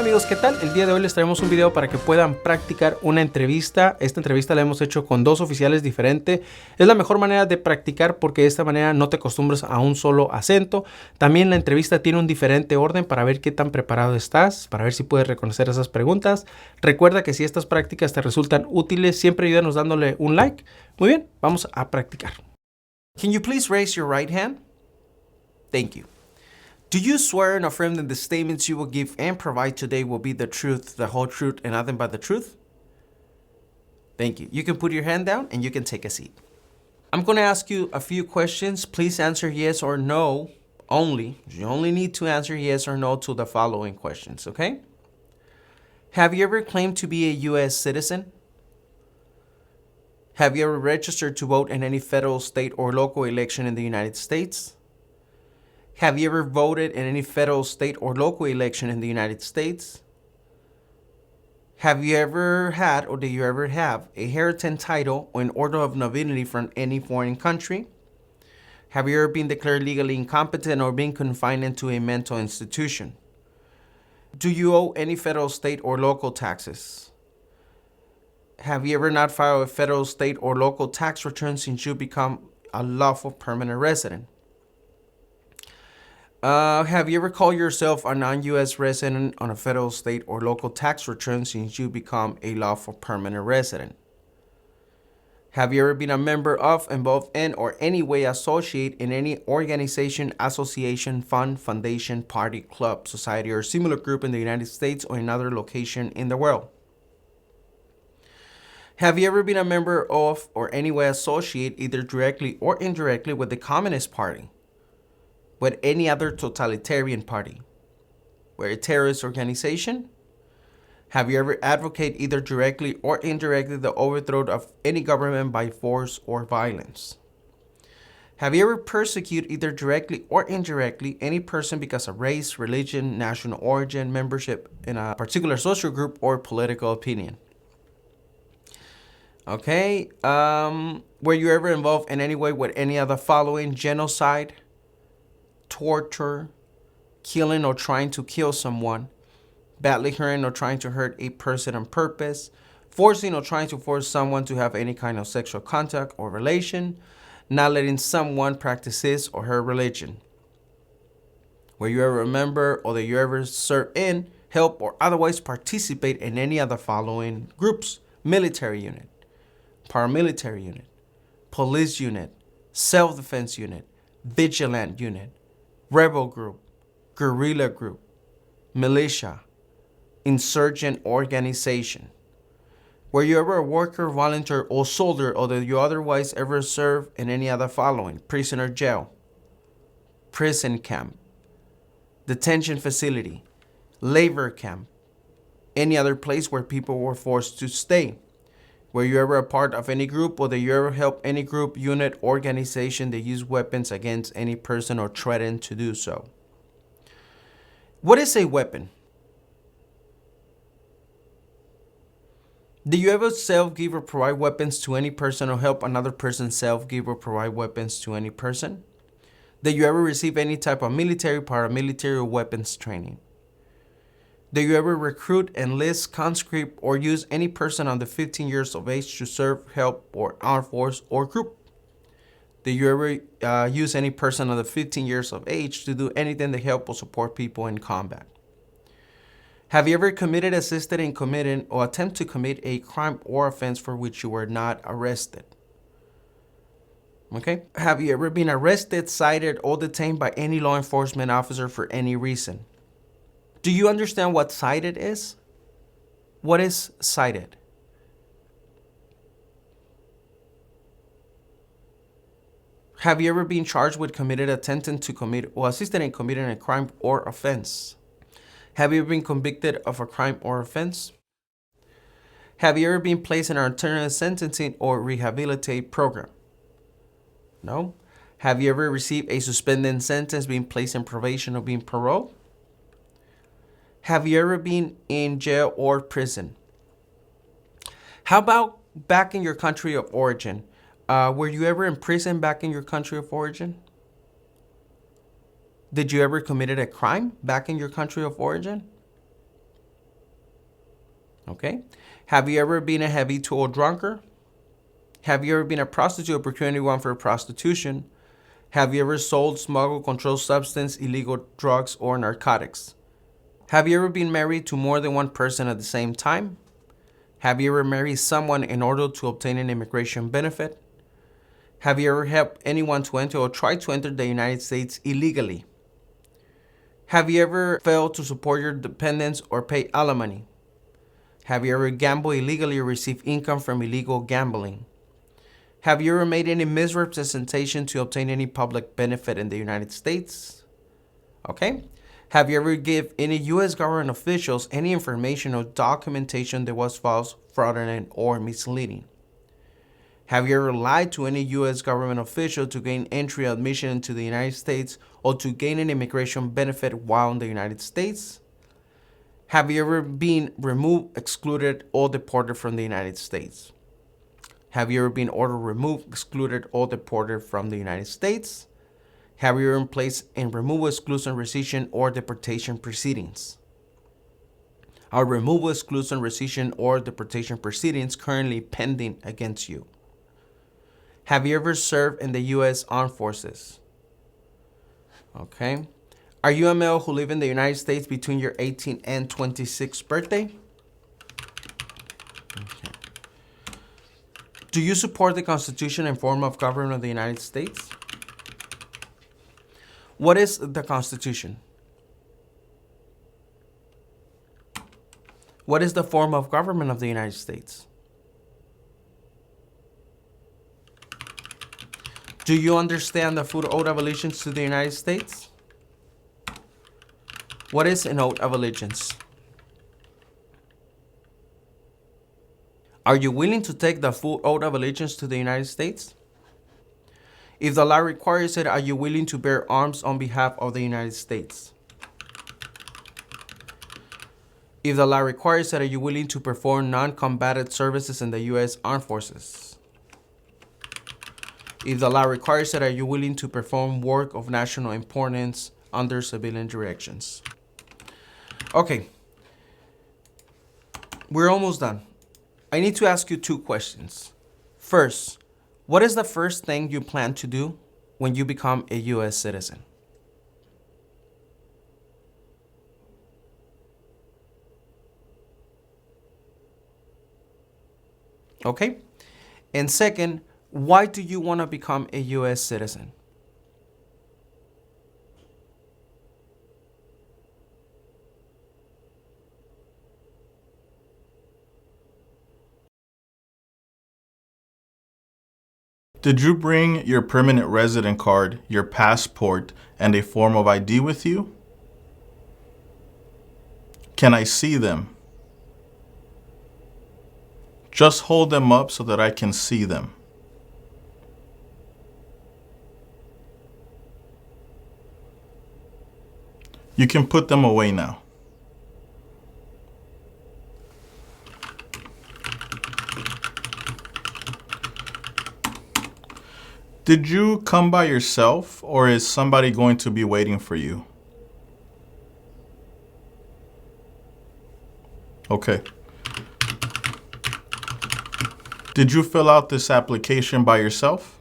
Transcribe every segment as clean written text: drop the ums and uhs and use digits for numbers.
Hola amigos, ¿qué tal? El día de hoy les traemos un video para que puedan practicar una entrevista. Esta entrevista la hemos hecho con dos oficiales diferentes. Es la mejor manera de practicar porque de esta manera no te acostumbras a un solo acento. También la entrevista tiene un diferente orden para ver qué tan preparado estás, para ver si puedes reconocer esas preguntas. Recuerda que si estas prácticas te resultan útiles, siempre ayúdanos dándole un like. Muy bien, vamos a practicar. Can you please raise your right hand? Thank you. Do you swear and affirm that the statements you will give and provide today will be the truth, the whole truth, and nothing but the truth? Thank you. You can put your hand down and you can take a seat. I'm going to ask you a few questions. Please answer yes or no only. You only need to answer yes or no to the following questions, okay? Have you ever claimed to be a U.S. citizen? Have you ever registered to vote in any federal, state, or local election in the United States? Have you ever voted in any federal, state, or local election in the United States? Have you ever had or do you ever have a heritage title or an order of nobility from any foreign country? Have you ever been declared legally incompetent or been confined into a mental institution? Do you owe any federal, state, or local taxes? Have you ever not filed a federal, state, or local tax return since you become a lawful permanent resident? Have you ever called yourself a non-U.S. resident on a federal, state, or local tax return since you become a lawful permanent resident? Have you ever been a member of, involved in, or any way associated in any organization, association, fund, foundation, party, club, society, or similar group in the United States or another location in the world? Have you ever been a member of or any way associated either directly or indirectly with the Communist Party? With any other totalitarian party? With a terrorist organization? Have you ever advocated either directly or indirectly the overthrow of any government by force or violence? Have you ever persecuted either directly or indirectly any person because of race, religion, national origin, membership in a particular social group, or political opinion? Okay, were you ever involved in any way with any of the following: genocide, torture, killing or trying to kill someone, badly hurting or trying to hurt a person on purpose, forcing or trying to force someone to have any kind of sexual contact or relation, not letting someone practice his or her religion? Were you ever a member or that you ever serve in, help, or otherwise participate in any of the following groups: military unit, paramilitary unit, police unit, self-defense unit, vigilant unit, rebel group, guerrilla group, militia, insurgent organization? Were you ever a worker, volunteer, or soldier, or did you otherwise ever serve in any other following: prisoner jail, prison camp, detention facility, labor camp, any other place where people were forced to stay? Were you ever a part of any group, or did you ever help any group, unit, organization that used weapons against any person or threatened to do so? What is a weapon? Did you ever self-give or provide weapons to any person, or help another person self-give or provide weapons to any person? Did you ever receive any type of military, paramilitary, or weapons training? Did you ever recruit, enlist, conscript, or use any person under 15 years of age to serve, help, or armed force or group? Did you ever use any person under 15 years of age to do anything to help or support people in combat? Have you ever committed, assisted in committing, or attempt to commit a crime or offense for which you were not arrested? Okay. Have you ever been arrested, cited, or detained by any law enforcement officer for any reason? Do you understand what cited is? What is cited? Have you ever been charged with committed, attempting to commit, or assisted in committing a crime or offense? Have you ever been convicted of a crime or offense? Have you ever been placed in an alternative sentencing or rehabilitate program? No. Have you ever received a suspended sentence, being placed in probation, or being paroled? Have you ever been in jail or prison? How about back in your country of origin? Were you ever in prison back in your country of origin? Did you ever committed a crime back in your country of origin? Okay? Have you ever been a habitual drunkard? Have you ever been a prostitute or procured anyone for prostitution? Have you ever sold, smuggled, controlled substance, illegal drugs, or narcotics? Have you ever been married to more than one person at the same time? Have you ever married someone in order to obtain an immigration benefit? Have you ever helped anyone to enter or try to enter the United States illegally? Have you ever failed to support your dependents or pay alimony? Have you ever gambled illegally or received income from illegal gambling? Have you ever made any misrepresentation to obtain any public benefit in the United States? Okay. Have you ever given any U.S. government officials any information or documentation that was false, fraudulent, or misleading? Have you ever lied to any U.S. government official to gain entry or admission into the United States or to gain an immigration benefit while in the United States? Have you ever been removed, excluded, or deported from the United States? Have you ever been ordered removed, excluded, or deported from the United States? Have you ever been placed in removal, exclusion, rescission, or deportation proceedings? Are removal, exclusion, rescission, or deportation proceedings currently pending against you? Have you ever served in the U.S. Armed Forces? Okay. Are you a male who live in the United States between your 18th and 26th birthday? Okay. Do you support the Constitution and form of government of the United States? What is the Constitution? What is the form of government of the United States? Do you understand the full oath of allegiance to the United States? What is an oath of allegiance? Are you willing to take the full oath of allegiance to the United States? If the law requires it, are you willing to bear arms on behalf of the United States? If the law requires it, are you willing to perform non-combatant services in the U.S. Armed Forces? If the law requires it, are you willing to perform work of national importance under civilian directions? Okay. We're almost done. I need to ask you 2 questions. First, what is the first thing you plan to do when you become a U.S. citizen? Okay? And second, why do you want to become a U.S. citizen? Did you bring your permanent resident card, your passport, and a form of ID with you? Can I see them? Just hold them up so that I can see them. You can put them away now. Did you come by yourself, or is somebody going to be waiting for you? Okay. Did you fill out this application by yourself?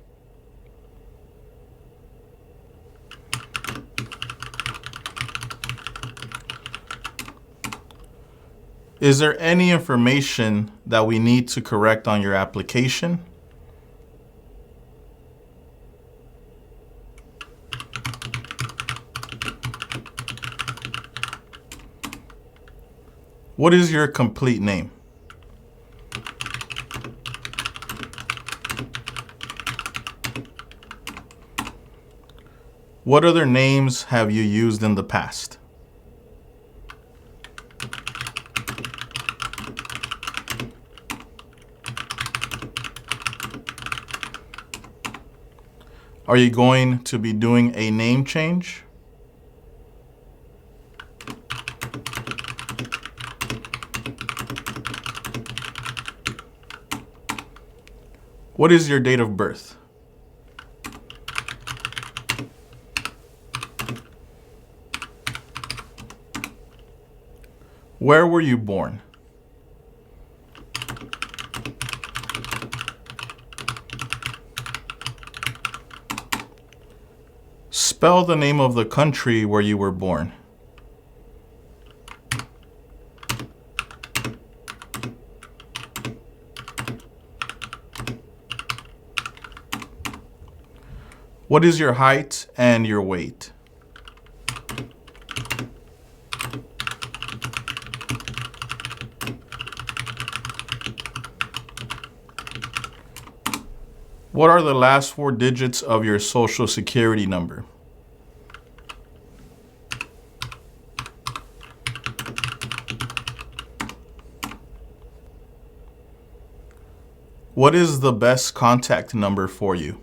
Is there any information that we need to correct on your application? What is your complete name? What other names have you used in the past? Are you going to be doing a name change? What is your date of birth? Where were you born? Spell the name of the country where you were born. What is your height and your weight? What are the last 4 digits of your social security number? What is the best contact number for you?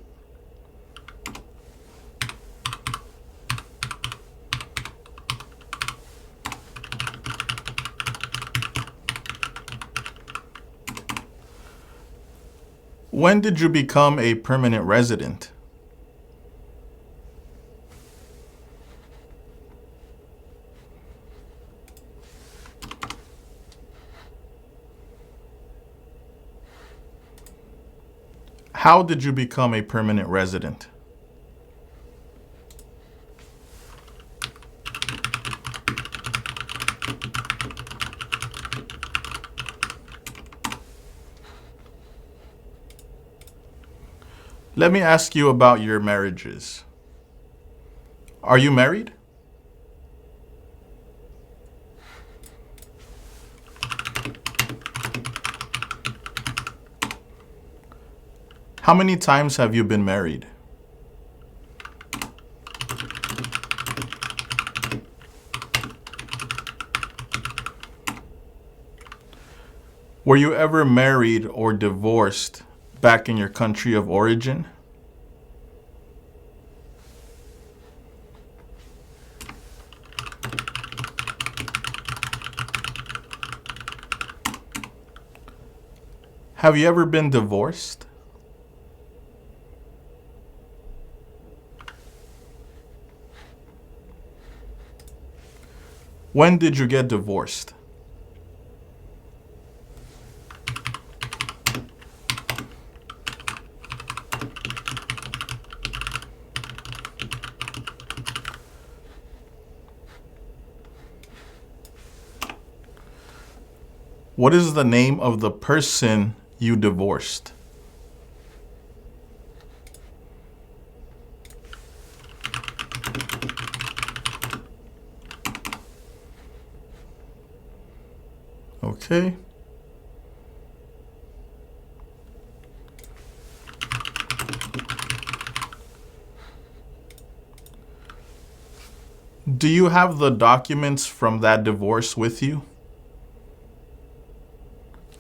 When did you become a permanent resident? How did you become a permanent resident? Let me ask you about your marriages. Are you married? How many times have you been married? Were you ever married or divorced back in your country of origin? Have you ever been divorced? When did you get divorced? What is the name of the person you divorced? Okay. Do you have the documents from that divorce with you?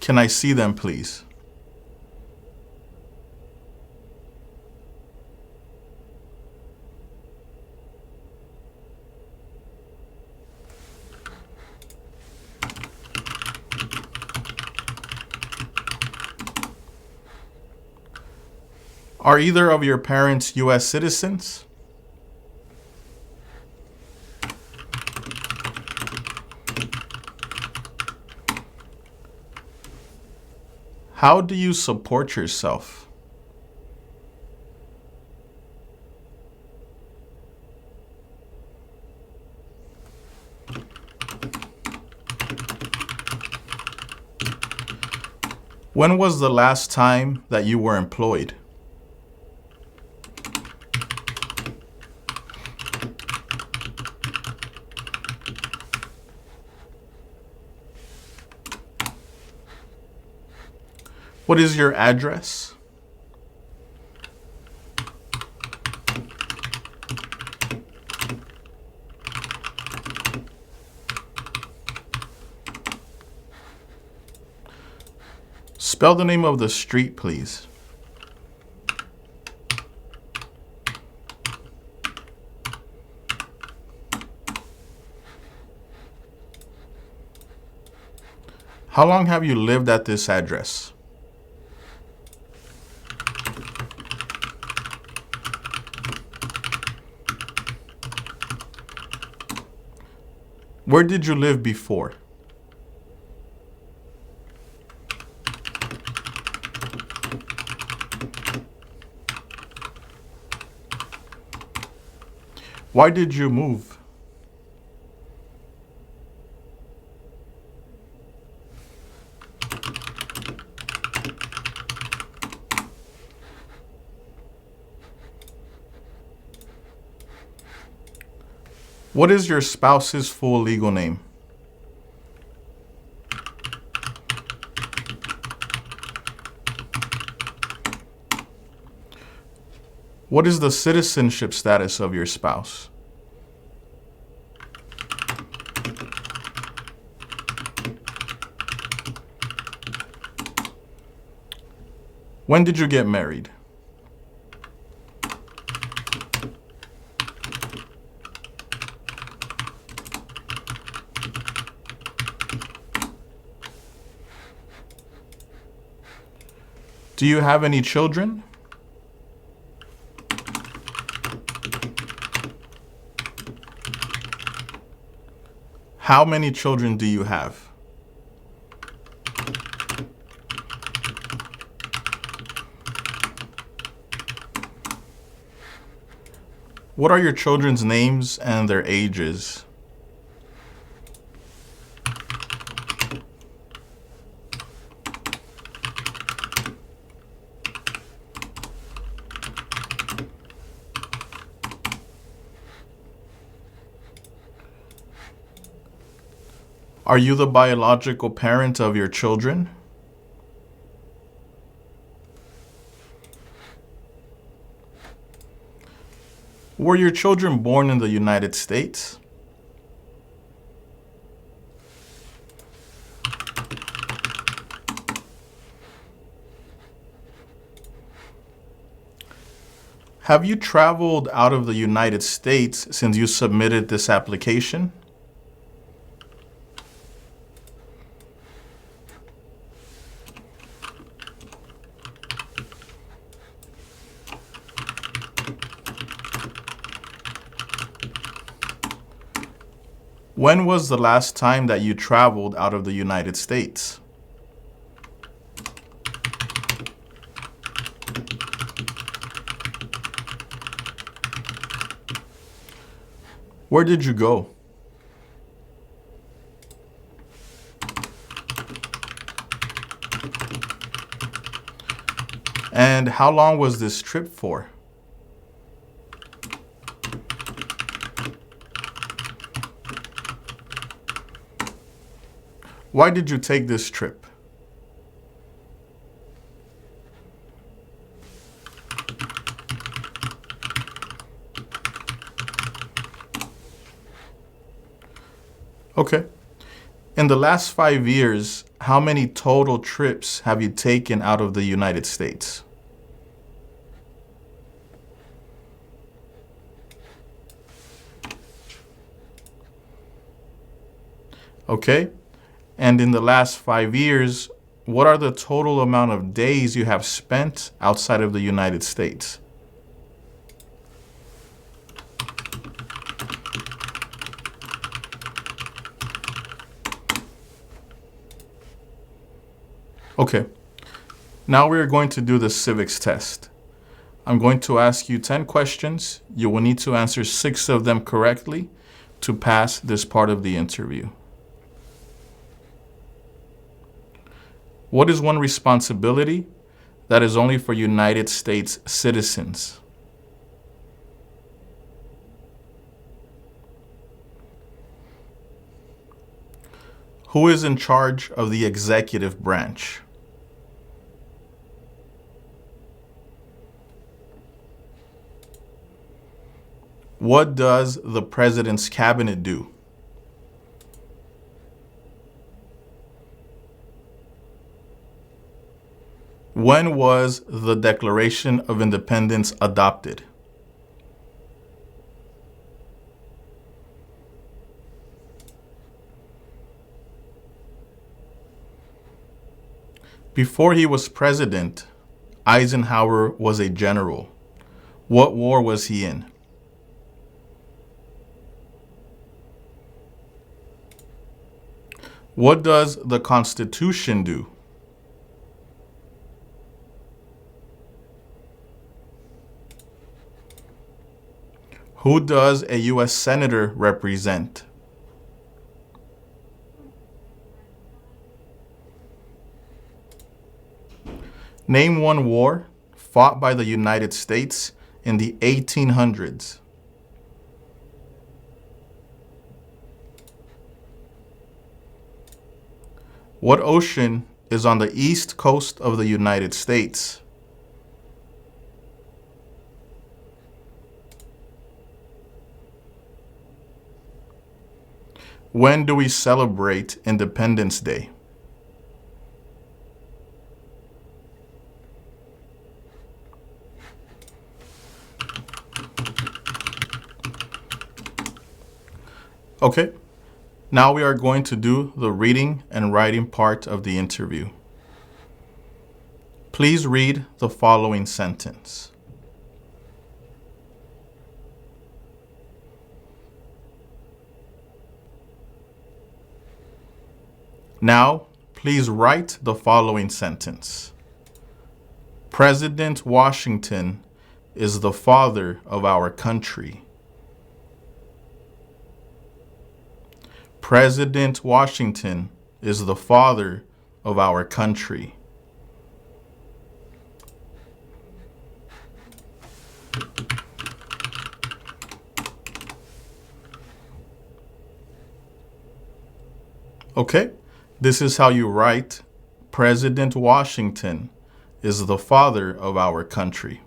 Can I see them, please? Are either of your parents U.S. citizens? How do you support yourself? When was the last time that you were employed? What is your address? Spell the name of the street, please. How long have you lived at this address? Where did you live before? Why did you move? What is your spouse's full legal name? What is the citizenship status of your spouse? When did you get married? Do you have any children? How many children do you have? What are your children's names and their ages? Are you the biological parent of your children? Were your children born in the United States? Have you traveled out of the United States since you submitted this application? When was the last time that you traveled out of the United States? Where did you go? And how long was this trip for? Why did you take this trip? Okay. In the last 5 years, how many total trips have you taken out of the United States? Okay. And in the last 5 years, what are the total amount of days you have spent outside of the United States? Okay, now we are going to do the civics test. I'm going to ask you 10 questions. You will need to answer 6 of them correctly to pass this part of the interview. What is one responsibility that is only for United States citizens? Who is in charge of the executive branch? What does the president's cabinet do? When was the Declaration of Independence adopted? Before he was president, Eisenhower was a general. What war was he in? What does the Constitution do? Who does a U.S. Senator represent? Name one war fought by the United States in the 1800s. What ocean is on the east coast of the United States? When do we celebrate Independence Day? Okay, now we are going to do the reading and writing part of the interview. Please read the following sentence. Now, please write the following sentence. President Washington is the father of our country. President Washington is the father of our country. Okay, this is how you write President Washington is the father of our country.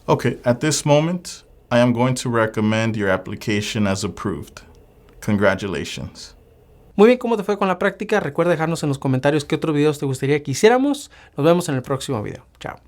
Okay, at this moment, I am going to recommend your application as approved. Congratulations. Muy bien, ¿cómo te fue con la práctica? Recuerda dejarnos en los comentarios qué otros videos te gustaría que hiciéramos. Nos vemos en el próximo video. Chao.